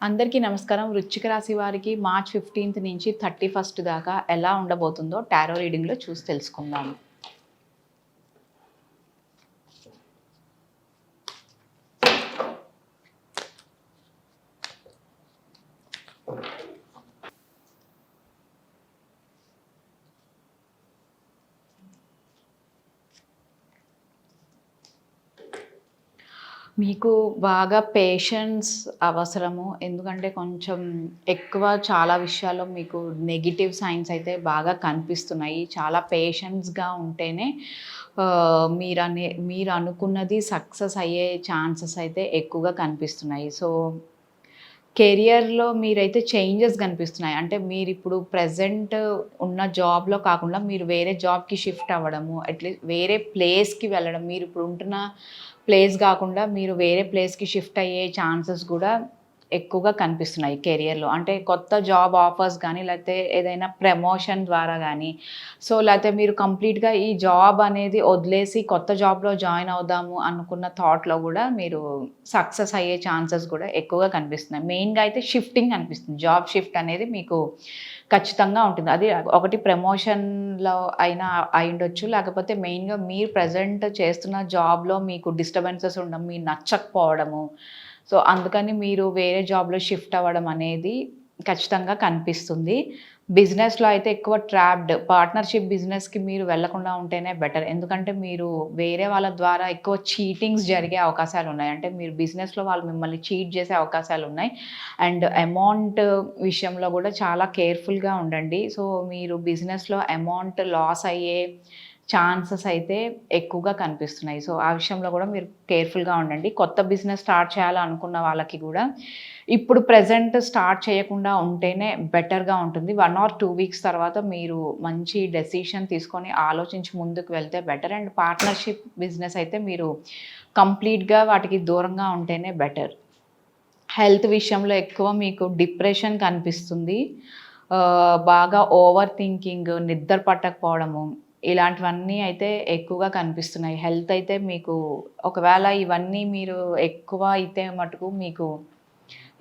అందరికీ నమస్కారం. వృశ్చిక రాశి వారికి మార్చ్ 15th నుంచి 31st దాకా ఎలా ఉండబోతుందో టారో రీడింగ్‌లో చూసి తెలుసుకుందాము. మీకు బాగా పేషెన్స్ అవసరము. ఎందుకంటే కొంచెం ఎక్కువ చాలా విషయాల్లో మీకు నెగెటివ్ సైన్స్ అయితే బాగా కనిపిస్తున్నాయి. చాలా పేషెన్స్‌గా ఉంటేనే మీరు అనుకున్నది సక్సెస్ అయ్యే ఛాన్సెస్ అయితే ఎక్కువగా కనిపిస్తున్నాయి. సో, కెరియర్‌లో మీరైతే చేంజెస్ కనిపిస్తున్నాయి. అంటే మీరిప్పుడు ప్రెజెంట్ ఉన్న జాబ్‌లో కాకుండా మీరు వేరే జాబ్‌కి షిఫ్ట్ అవ్వడము, అట్‌లీస్ట్ వేరే ప్లేస్‌కి వెళ్ళడం. మీరిప్పుడు ఉంటున్న ప్లేస్ గాకుండా మీరు వేరే ప్లేస్‌కి షిఫ్ట్ అయ్యే ఛాన్సెస్ గూడా ఎక్కువగా కనిపిస్తున్నాయి కెరియర్‌లో. అంటే కొత్త జాబ్ ఆఫర్స్ గానీ, లేతే ఏదైనా ప్రమోషన్ ద్వారా గానీ, లేతే మీరు కంప్లీట్‌గా ఈ జాబ్ అనేది వదిలేసి కొత్త జాబ్‌లో జాయిన్ అవుదాము అనుకున్న థాట్‌లో గూడా మీరు సక్సెస్ అయ్యే ఛాన్సెస్ గూడా ఎక్కువగా కనిపిస్తున్నాయి. మెయిన్‌గా అయితే షిఫ్టింగ్ అనిపిస్తుంది. జాబ్ షిఫ్ట్ అనేది మీకు ఖచ్చితంగా ఉంటుంది. అది ఒకటి ప్రమోషన్‌లో అయినా అయ్యుండొచ్చు. లేకపోతే మెయిన్‌గా మీరు ప్రెజెంట్ చేస్తున్న జాబ్‌లో మీకు డిస్టర్బెన్సెస్ ఉండడం, మీకు నచ్చకపోవడము. సో, అందుకని మీరు వేరే జాబ్‌లో షిఫ్ట్ అవ్వడం అనేది ఖచ్చితంగా కనిపిస్తుంది. బిజినెస్‌లో అయితే ఎక్కువ పార్ట్నర్‌షిప్ బిజినెస్‌కి మీరు వెళ్ళకుండా ఉంటేనే బెటర్. ఎందుకంటే మీరు వేరే వాళ్ళ ద్వారా ఎక్కువ చీటింగ్స్ జరిగే అవకాశాలున్నాయి. అంటే మీరు బిజినెస్‌లో వాళ్ళు మిమ్మల్ని చీట్ చేసే అవకాశాలున్నాయి. అండ్ అమౌంట్ విషయంలో గూడా చాలా కేర్‌ఫుల్‌గా ఉండండి. సో, మీరు బిజినెస్‌లో అమౌంట్ లాస్ అయ్యే ఛాన్సెస్ అయితే ఎక్కువగా కనిపిస్తున్నాయి. సో, ఆ విషయంలో గూడా మీరు కేర్‌ఫుల్‌గా ఉండండి. కొత్త బిజినెస్ స్టార్ట్ చేయాలనుకున్న వాళ్ళకి గూడా ఇప్పుడు ప్రెజెంట్ స్టార్ట్ చేయకుండా ఉంటేనే బెటర్‌గా ఉంటుంది. 1 ఆర్ 2 వీక్స్ తర్వాత మీరు మంచి డెసిషన్ తీసుకొని ఆలోచించి ముందుకు వెళ్తే బెటర్. అండ్ పార్ట్నర్‌షిప్ బిజినెస్ అయితే మీరు కంప్లీట్‌గా వాటికి దూరంగా ఉంటేనే బెటర్. హెల్త్ విషయంలో ఎక్కువ మీకు డిప్రెషన్ కనిపిస్తుంది. బాగా ఓవర్ థింకింగ్, నిద్ర పట్టకపోవడము, ఇలాంటివన్నీ అయితే ఎక్కువగా కనిపిస్తున్నాయి. హెల్త్ అయితే మీకు ఒకవేళ ఇవన్నీ మీరు ఎక్కువ అయితే మటుకు మీకు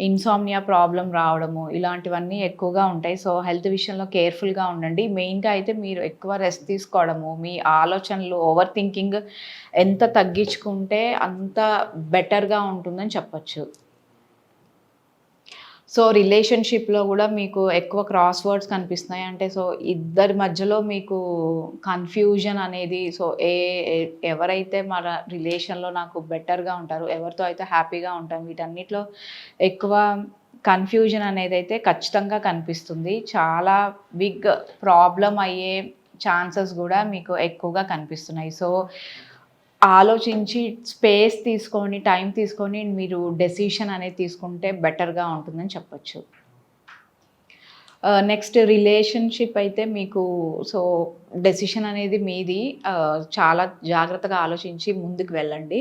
ఇన్సామ్నియా ప్రాబ్లమ్ రావడము, ఇలాంటివన్నీ ఎక్కువగా ఉంటాయి. సో, హెల్త్ విషయంలో కేర్‌ఫుల్‌గా ఉండండి. మెయిన్‌గా అయితే మీరు ఎక్కువ రెస్ట్ తీసుకోవడము, మీ ఆలోచనలు ఓవర్ థింకింగ్ ఎంత తగ్గించుకుంటే అంత బెటర్‌గా ఉంటుందని చెప్పొచ్చు. సో, రిలేషన్‌షిప్‌లో గూడా మీకు ఎక్కువ క్రాస్ వర్డ్స్ కనిపిస్తున్నాయి. అంటే ఇద్దరి మధ్యలో మీకు కన్‌ఫ్యూజన్ అనేది ఏ ఎ ఎవరైతే మన రిలేషన్‌లో నాకు బెటర్‌గా ఉంటారో, ఎవరితో అయితే హ్యాపీగా ఉంటాం, వీటన్నిటిలో ఎక్కువ కన్‌ఫ్యూజన్ అనేదైతే ఖచ్చితంగా కనిపిస్తుంది. చాలా బిగ్ ప్రాబ్లమ్ అయ్యే ఛాన్సెస్ గూడా మీకు ఎక్కువగా కనిపిస్తున్నాయి. సో, ఆలోచించి స్పేస్ తీసుకొని, టైం తీసుకొని మీరు డెసిషన్ అనేది తీసుకుంటే బెటర్‌గా ఉంటుందని చెప్పొచ్చు. నెక్స్ట్ రిలేషన్‌షిప్ అయితే మీకు సో, డెసిషన్ అనేది మీది. చాలా జాగ్రత్తగా ఆలోచించి ముందుకు వెళ్ళండి.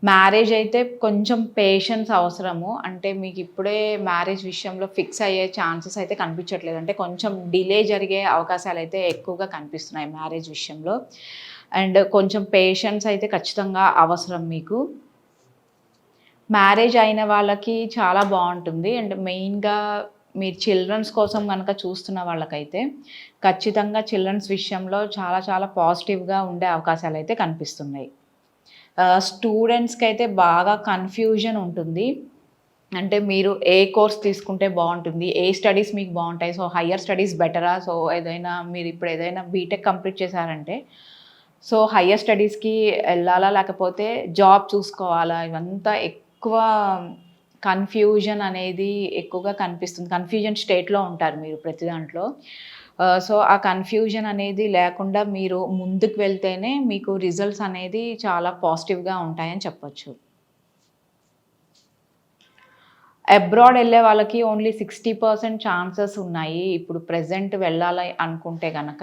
మ్యారేజ్ అయితే కొంచెం పేషెన్స్ అవసరము. అంటే మీకిప్పుడే మ్యారేజ్ విషయంలో ఫిక్స్ అయ్యే ఛాన్సెస్ అయితే కనిపించట్లేదు. అంటే కొంచెం డిలే జరిగే అవకాశాలైతే ఎక్కువగా కనిపిస్తున్నాయి మ్యారేజ్ విషయంలో. అండ్ కొంచెం పేషెన్స్ అయితే ఖచ్చితంగా అవసరం మీకు. మ్యారేజ్ అయిన వాళ్ళకి చాలా బావుంటుంది. అండ్ మెయిన్‌గా మీరు చిల్డ్రన్స్ కోసం గనక చూస్తున్న వాళ్ళకైతే ఖచ్చితంగా చిల్డ్రన్స్ విషయంలో చాలా చాలా పాజిటివ్‌గా ఉండే అవకాశాలైతే కనిపిస్తున్నాయి. స్టూడెంట్స్‌కైతే బాగా కన్‌ఫ్యూజన్ ఉంటుంది. అంటే మీరు ఏ కోర్స్ తీసుకుంటే బావుంటుంది? ఏ స్టడీస్ మీకు బావుంటాయి? సో, హైయర్ స్టడీస్ బెటరా? మీరిప్పుడు ఏదైనా బీటెక్ కంప్లీట్ చేశారంటే, హైయర్ స్టడీస్‌కి ఎళ్ళాలా? లేకపోతే జాబ్ చూసుకోవాలా? ఇవంతా ఎక్కువ కన్‌ఫ్యూజన్ అనేది ఎక్కువగా కనిపిస్తుంది. కన్‌ఫ్యూజన్ స్టేట్‌లో ఉంటారు మీరు ప్రతి దాంట్లో. ఆ కన్‌ఫ్యూజన్ అనేది లేకుండా మీరు ముందుకు వెళ్తేనే మీకు రిజల్ట్స్ అనేది చాలా పాజిటివ్‌గా ఉంటాయని చెప్పొచ్చు. అబ్రాడ్ ఎళ్ళే వాళ్ళకి ఓన్లీ 60% ఛాన్సెస్ ఉన్నాయి. ఇప్పుడు ప్రెజెంట్ వెళ్ళాలి అనుకుంటే గనక.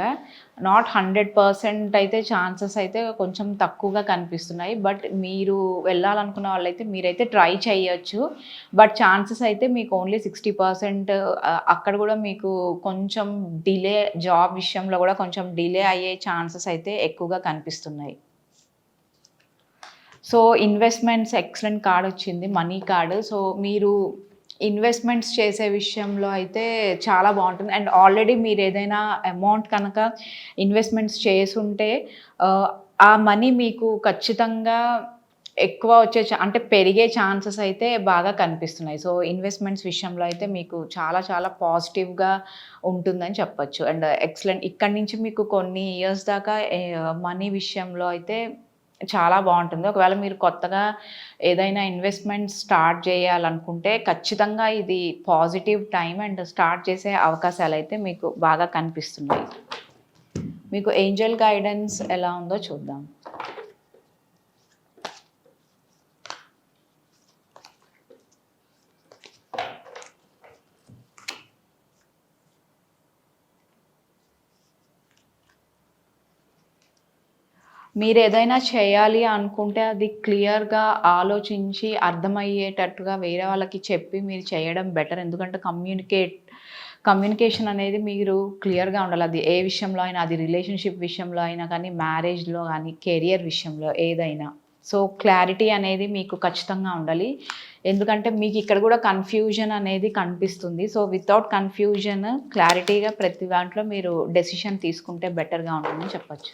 నాట్ 100% అయితే ఛాన్సెస్ అయితే కొంచెం తక్కువగా కనిపిస్తున్నాయి. బట్ మీరు వెళ్ళాలనుకున్న వాళ్ళైతే మీరైతే ట్రై చేయొచ్చు. బట్ ఛాన్సెస్ అయితే మీకు ఓన్లీ 60% అక్కడ గూడా మీకు కొంచెం జాబ్ విషయంలో గూడా కొంచెం డిలే అయ్యే ఛాన్సెస్ అయితే ఎక్కువగా కనిపిస్తున్నాయి. ఇన్వెస్ట్‌మెంట్స్ ఎక్సలెంట్ కార్డొచ్చింది. Money card. మీరు ఇన్వెస్ట్‌మెంట్స్ చేసే విషయంలో అయితే చాలా బావుంటుంది. అండ్ ఆల్రెడీ మీరేదైనా అమౌంట్ కనుక ఇన్వెస్ట్‌మెంట్స్ చేసుంటే ఆహ్, ఆ మనీ మీకు ఖచ్చితంగా ఎక్కువ వచ్చే అంటే పెరిగే ఛాన్సెస్ అయితే బాగా కనిపిస్తున్నాయి. సో, ఇన్వెస్ట్‌మెంట్స్ విషయంలో అయితే మీకు చాలా చాలా పాజిటివ్‌గా ఉంటుందని చెప్పొచ్చు. అండ్ ఎక్సలెంట్ ఇక్కడి నుంచి మీకు కొన్ని ఇయర్స్ దాకా మనీ విషయంలో అయితే చాలా బావుంటుంది. ఒకవేళ మీరు కొత్తగా ఏదైనా ఇన్వెస్ట్‌మెంట్ స్టార్ట్ చేయాలనుకుంటే ఖచ్చితంగా ఇది పాజిటివ్ టైమ్ అండ్ స్టార్ట్ చేసే అవకాశాలైతే మీకు బాగా కనిపిస్తున్నాయి. మీకు ఏంజెల్ గైడెన్స్ ఎలా ఉందో చూద్దాం. మీరేదైనా చేయాలి అనుకుంటే అది క్లియర్‌గా ఆలోచించి అర్థమయ్యేటట్టుగా వేరే వాళ్ళకి చెప్పి మీరు చేయడం బెటర్. ఎందుకంటే కమ్యూనికేషన్ అనేది మీరు క్లియర్‌గా ఉండాలి. అది ఏ విషయంలో అయినా, అది రిలేషన్‌షిప్ విషయంలో అయినా కానీ, మ్యారేజ్‌లో గానీ, కెరియర్ విషయంలో ఏదైనా. సో, క్లారిటీ అనేది మీకు ఖచ్చితంగా ఉండాలి. ఎందుకంటే మీకిక్కడ గూడా కన్‌ఫ్యూజన్ అనేది కనిపిస్తుంది. సో, వితౌట్ కన్‌ఫ్యూజన్ క్లారిటీగా ప్రతి దాంట్లో మీరు డెసిషన్ తీసుకుంటే బెటర్‌గా ఉంటుందని చెప్పొచ్చు.